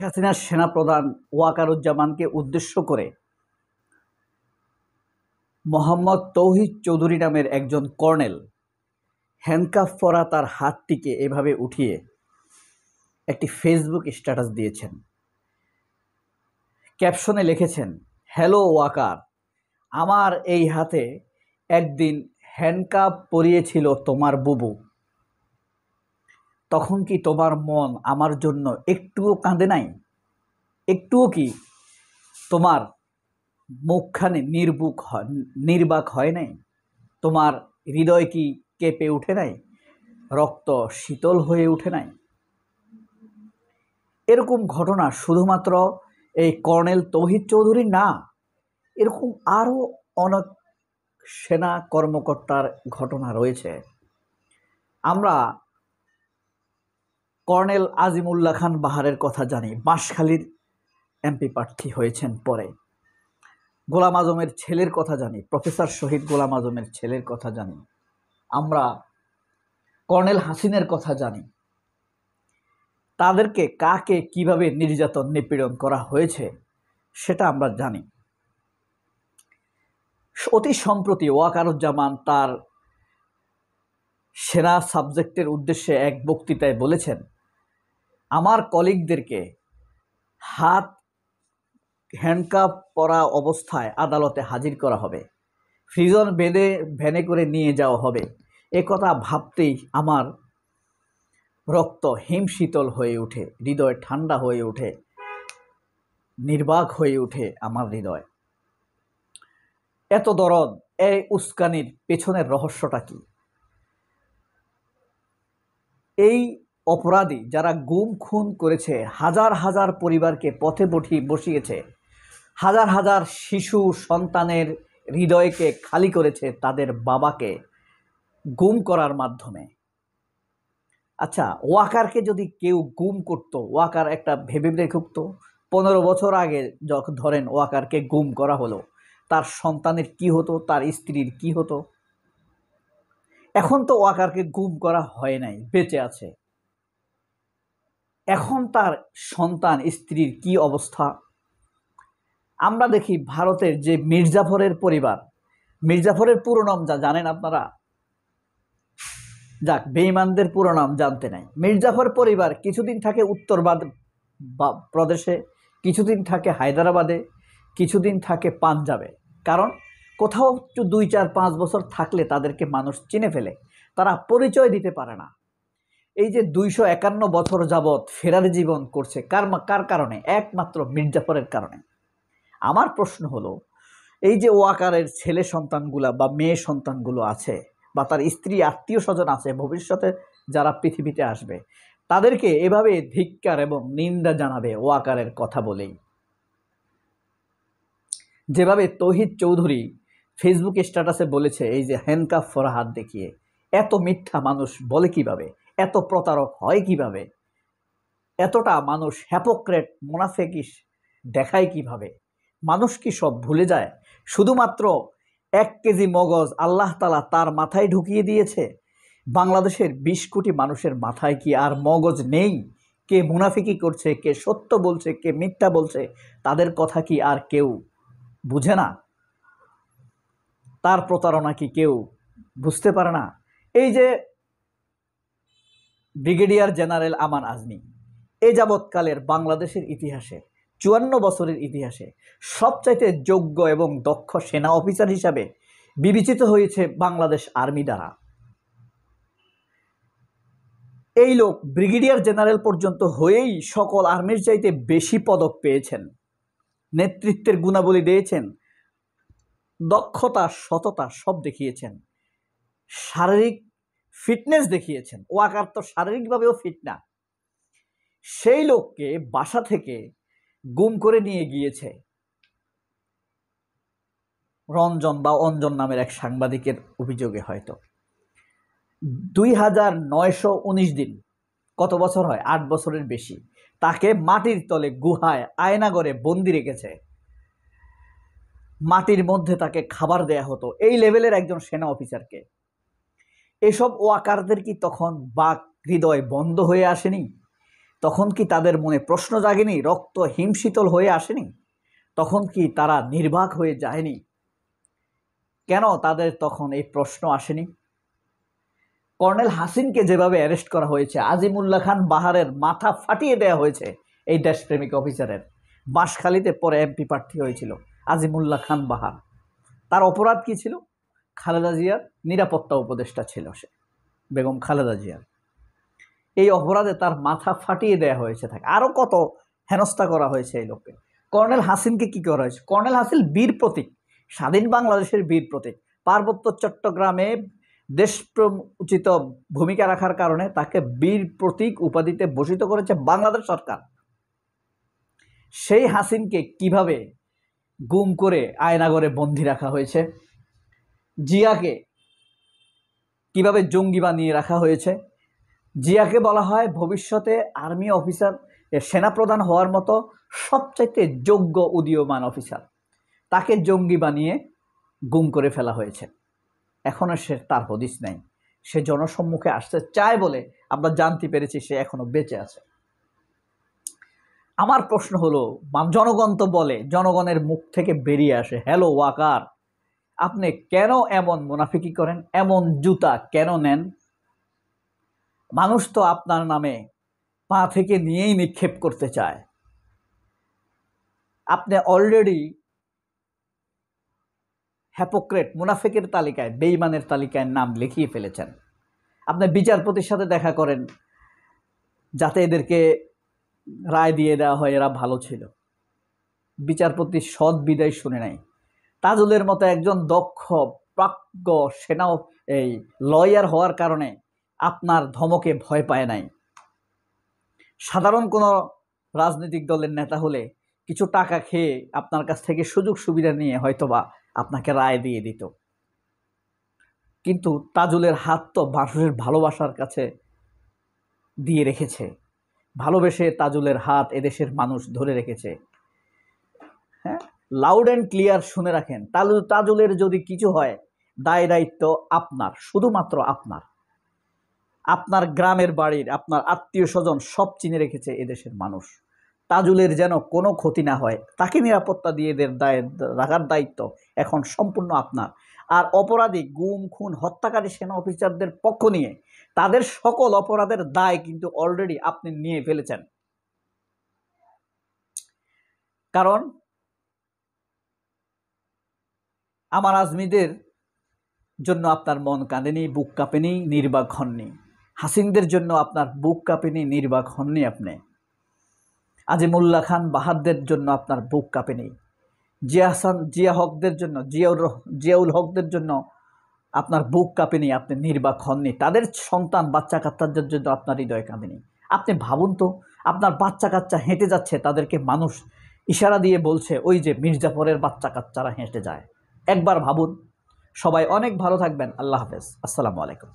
হাসিনার সেনাপ্রধান ওয়াকারুজ্জামানকে উদ্দেশ্য করে মোহাম্মদ তৌহিদ চৌধুরী নামের একজন কর্নেল হ্যান্ডকাফ পরা তার হাতটিকে এভাবে উঠিয়ে একটি ফেসবুক স্ট্যাটাস দিয়েছেন। ক্যাপশনে লিখেছেন, হ্যালো ওয়াকার, আমার এই হাতে একদিন হ্যান্ডকাফ পরিয়েছিল তোমার বুবু। তখন কি তোমার মন আমার জন্য একটুও কাঁদে নাই? একটুও কি তোমার মুখখানে নির্বাক হয় নাই? তোমার হৃদয় কি কেঁপে উঠে নাই? রক্ত শীতল হয়ে উঠে নাই? এরকম ঘটনা শুধুমাত্র এই কর্নেল তৌহিদ চৌধুরী না, এরকম আরও অনেক সেনা কর্মকর্তার ঘটনা রয়েছে। আমরা কর্নেল আজিমুল্লাহ খান বাহারের কথা জানি, বাঁশখালীর এমপি প্রার্থী হয়েছেন পরে। গোলাম আজমের ছেলের কথা জানি, প্রফেসর শহীদ গোলাম আজমের ছেলের কথা জানি। আমরা কর্নেল হাসিনের কথা জানি। তাদেরকে কাকে কিভাবে নির্যাতন নিপীড়ন করা হয়েছে সেটা আমরা জানি। অতি সম্প্রতি ওয়াকারুজ্জামান তার সেনা সাবজেক্টের উদ্দেশ্যে এক বক্তৃতায় বলেছেন, আমার কলিগদেরকে হাত হ্যান্ডকাফ পরা অবস্থায় আদালতে হাজির করা হবে, ফ্রিজন বেঁধে ভ্যানে করে নিয়ে যাওয়া হবে। এ কথা ভাবতেই আমার রক্ত হিমশীতল হয়ে ওঠে, হৃদয় ঠান্ডা হয়ে ওঠে, নির্বাক হয়ে ওঠে আমার হৃদয়। এত দরদ, এই উস্কানির পেছনের রহস্যটা কি? এই অপরাধী যারা গুম খুন করেছে, হাজার হাজার পরিবারকে পথে বসিয়েছে, হাজার হাজার শিশু সন্তানের হৃদয়কে খালি করেছে তাদের বাবাকে গুম করার মাধ্যমে। আচ্ছা, ওয়াকারকে যদি কেউ গুম করত, ওয়াকার একটা ভেবে দেখুক তো, 15 বছর আগে যখন ধরেন ওয়াকারকে গুম করা হলো, তার সন্তানের কি হতো, তার স্ত্রীর কি হতো? এখন তো ওয়াকারকে গুম করা হয় নাই, বেঁচে আছে। এখন তার সন্তান স্ত্রীর কি অবস্থা? আমরা দেখি ভারতের যে মির্জাফরের পরিবার, মির্জাফরের পুরো নাম যা জানেন আপনারা? যাক, বেঈমানদের পুরো নাম জানতে নাই। মির্জাফর পরিবার কিছুদিন থাকে উত্তর প্রদেশে, কিছুদিন থাকে হায়দ্রাবাদে, কিছুদিন থাকে পাঞ্জাবে। কারণ কোথাও 2, 4, 5 বছর থাকলে তাদেরকে মানুষ চিনে ফেলে, তারা পরিচয় দিতে পারে না। এই যে 251 বছর যাবৎ ফেরারি জীবন করছে, কার কারণে? একমাত্র মির্জাফরের কারণে। আমার প্রশ্ন হলো, এই যে ওয়াকারের ছেলে সন্তানগুলা বা মেয়ে সন্তানগুলো আছে, বা তার স্ত্রী আত্মীয় স্বজন আছে ভবিষ্যতে যারা পৃথিবীতে আসবে, তাদেরকে এভাবে ধিক্কার এবং নিন্দা জানাবে ওয়াকারের কথা বলেই। যেভাবে তৌহিদ চৌধুরী ফেসবুক স্ট্যাটাসে বলেছে, এই যে হ্যান্ডকাফ পরা হাত দেখিয়ে, এত মিথ্যা মানুষ বলে কিভাবে? এত প্রতারক হয় কিভাবে? এতটা মানুষ হ্যাপোক্রেট মুনাফিকিস দেখায় কিভাবে? মানুষ কি সব ভুলে যায়? শুধুমাত্র 1 কেজি মগজ আল্লাহ তাআলা তার মাথায় ঢুকিয়ে দিয়েছে। বাংলাদেশের 20 কোটি মানুষের মাথায় কি আর মগজ নেই? কে মুনাফিকি করছে, কে সত্য বলছে, কে মিথ্যা বলছে, তাদের কথা কি আর কেউ বুঝে না? তার প্রতারণা কি কেউ বুঝতে পারে না? এই যে ব্রিগেডিয়ার জেনারেল আমান আজমি, এ যাবৎকালের বাংলাদেশের ইতিহাসে, 54 বছরের ইতিহাসে সবচাইতে যোগ্য এবং দক্ষ সেনা অফিসার হিসাবে বিবেচিত হয়েছে বাংলাদেশ আর্মি দ্বারা। এই লোক ব্রিগেডিয়ার জেনারেল পর্যন্ত হয়েই সকল আর্মির চাইতে বেশি পদক পেয়েছেন, নেতৃত্বের গুণাবলী দিয়েছেন, দক্ষতা সততা সব দেখিয়েছেন, শারীরিক ফিটনেস দেখিয়েছেন। ওয়াকার তো শারীরিকভাবেও ফিট না। সেই লোককে বাসা থেকে গুম করে নিয়ে গিয়েছে রঞ্জন বা অঞ্জন নামের এক সাংবাদিকের অভিযোগে। হয়তো 2919 দিন, কত বছর হয়? 8 বছরের বেশি। তাকে মাটির তলে গুহায় আয়নাগরে বন্দি রেখেছে, মাটির মধ্যে তাকে খাবার দেয়া হতো। এই লেভেলের একজন সেনা অফিসারকে। এসব ওয়াকারদের কি তখন বাক হৃদয় বন্ধ হয়ে আসেনি? তখন কি তাদের মনে প্রশ্ন জাগেনি? রক্ত হিমশীতল হয়ে আসেনি? তখন কি তারা নির্বাক হয়ে যায়নি? কেন তাদের তখন এই প্রশ্ন আসেনি? কর্নেল হাসিনকে যেভাবে অ্যারেস্ট করা হয়েছে, আজিমুল্লাহ খান বাহারের মাথা ফাটিয়ে দেওয়া হয়েছে এই দেশপ্রেমিক অফিসারের। বাঁশখালীতে পরে এমপি প্রার্থী হয়েছিল আজিমুল্লাহ খান বাহার। তার অপরাধ কি ছিল? খালেদা জিয়ার নিরাপত্তা উপদেষ্টা ছিল সে, বেগম খালেদা জিয়ার। এই অপরাধে তার মাথা ফাটিয়ে দেওয়া হয়েছে। থাকে আরও কত হেনস্থা করা হয়েছে এই লোককে। কর্নেল হাসিনকে কি করা হয়েছে? কর্নেল হাসিন বীর প্রতীক, স্বাধীন বাংলাদেশের বীর প্রতীক। পার্বত্য চট্টগ্রামে দেশপ্রমোচিত ভূমিকা রাখার কারণে তাকে বীর প্রতীক উপাধিতে ভূষিত করেছে বাংলাদেশ সরকার। সেই হাসিনকে কিভাবে গুম করে আয়নাগরে বন্দি রাখা হয়েছে? জিয়াকে কিভাবে জঙ্গি বানিয়ে রাখা হয়েছে? জিয়াকে বলা হয় ভবিষ্যতে আর্মি অফিসার, সেনাপ্রধান হওয়ার মতো সবচাইতে যোগ্য উদীয়মান অফিসার। তাকে জঙ্গি বানিয়ে গুম করে ফেলা হয়েছে। এখনও সে তার হদিস নেই। সে জনসম্মুখে আসতে চায় বলে আমরা জানতে পেরেছি সে এখনো বেঁচে আছে। আমার প্রশ্ন হলো, জনগণ তো বলে, জনগণের মুখ থেকে বেরিয়ে আসে, হ্যালো ওয়াকার, আপনি কেন এমন মুনাফিকি করেন? এমন জুতা কেন নেন? মানুষ তো আপনার নামে পা থেকে নিয়েই নিক্ষেপ করতে চায়। আপনি অলরেডি হ্যাপোক্রেট, মুনাফিকের তালিকায়, বেঈমানের তালিকায় নাম লিখিয়ে ফেলেছেন। আপনি বিচারপতির সাথে দেখা করেন যাতে এদেরকে রায় দিয়ে দেওয়া হয় এরা ভালো ছিল। বিচারপতি সৎ বিদায় শুনে নাই। তাজুলের মতো একজন দক্ষ প্রাজ্ঞ এই লয়ার হওয়ার কারণে আপনার ধমকে ভয় পায় নাই। সাধারণ কোনো রাজনৈতিক দলের নেতা হলে কিছু টাকা খেয়ে আপনার কাছ থেকে সুযোগ সুবিধা নিয়ে হয়তোবা আপনাকে রায় দিয়ে দিত। কিন্তু তাজুলের হাত তো মানুষের ভালোবাসার কাছে দিয়ে রেখেছে। ভালোবেসে তাজুলের হাত এদেশের মানুষ ধরে রেখেছে। হ্যাঁ, লাউড অ্যান্ড ক্লিয়ার শুনে রাখেন, তাজুলের যদি কিছু হয় দায় দায়িত্ব আপনার, শুধুমাত্র আপনার। আপনার গ্রামের বাড়ির, আপনার আত্মীয় স্বজন সব চিনে রেখেছে এদেশের মানুষ। তাজুলের যেন কোনো ক্ষতি না হয়, তাকে নিরাপত্তা দিয়ে রাখার দায়িত্ব এখন সম্পূর্ণ আপনার। আর অপরাধী, গুম খুন হত্যাকারী সেনা অফিসারদের পক্ষ নিয়ে তাদের সকল অপরাধের দায় কিন্তু অলরেডি আপনি নিয়ে ফেলেছেন। কারণ আমার আজমিদের জন্য আপনার মন কাঁদেনি, বুক কাঁপেনি, নির্বাক হননি। হাসিনদের জন্য আপনার বুক কাঁপেনি, নির্বাক হননি আপনি। আজিমুল্লাহ খান বাহারদের জন্য আপনার বুক কাঁপেনি। জিয়া হকদের জন্য, জিয়াউল হকদের জন্য আপনার বুক কাঁপেনি, আপনি নির্বাক হননি। তাদের সন্তান বাচ্চা কাচ্চাদের জন্য আপনার হৃদয় কাঁদেনি। আপনি ভাবুন তো, আপনার বাচ্চা কাচ্চা হেঁটে যাচ্ছে, তাদেরকে মানুষ ইশারা দিয়ে বলছে ওই যে মির্জাফরের বাচ্চা কাচ্চারা হেঁটে যায়। একবার ভাবুন। সবাই অনেক ভালো থাকবেন। আল্লাহ হাফেজ। আসসালামু আলাইকুম।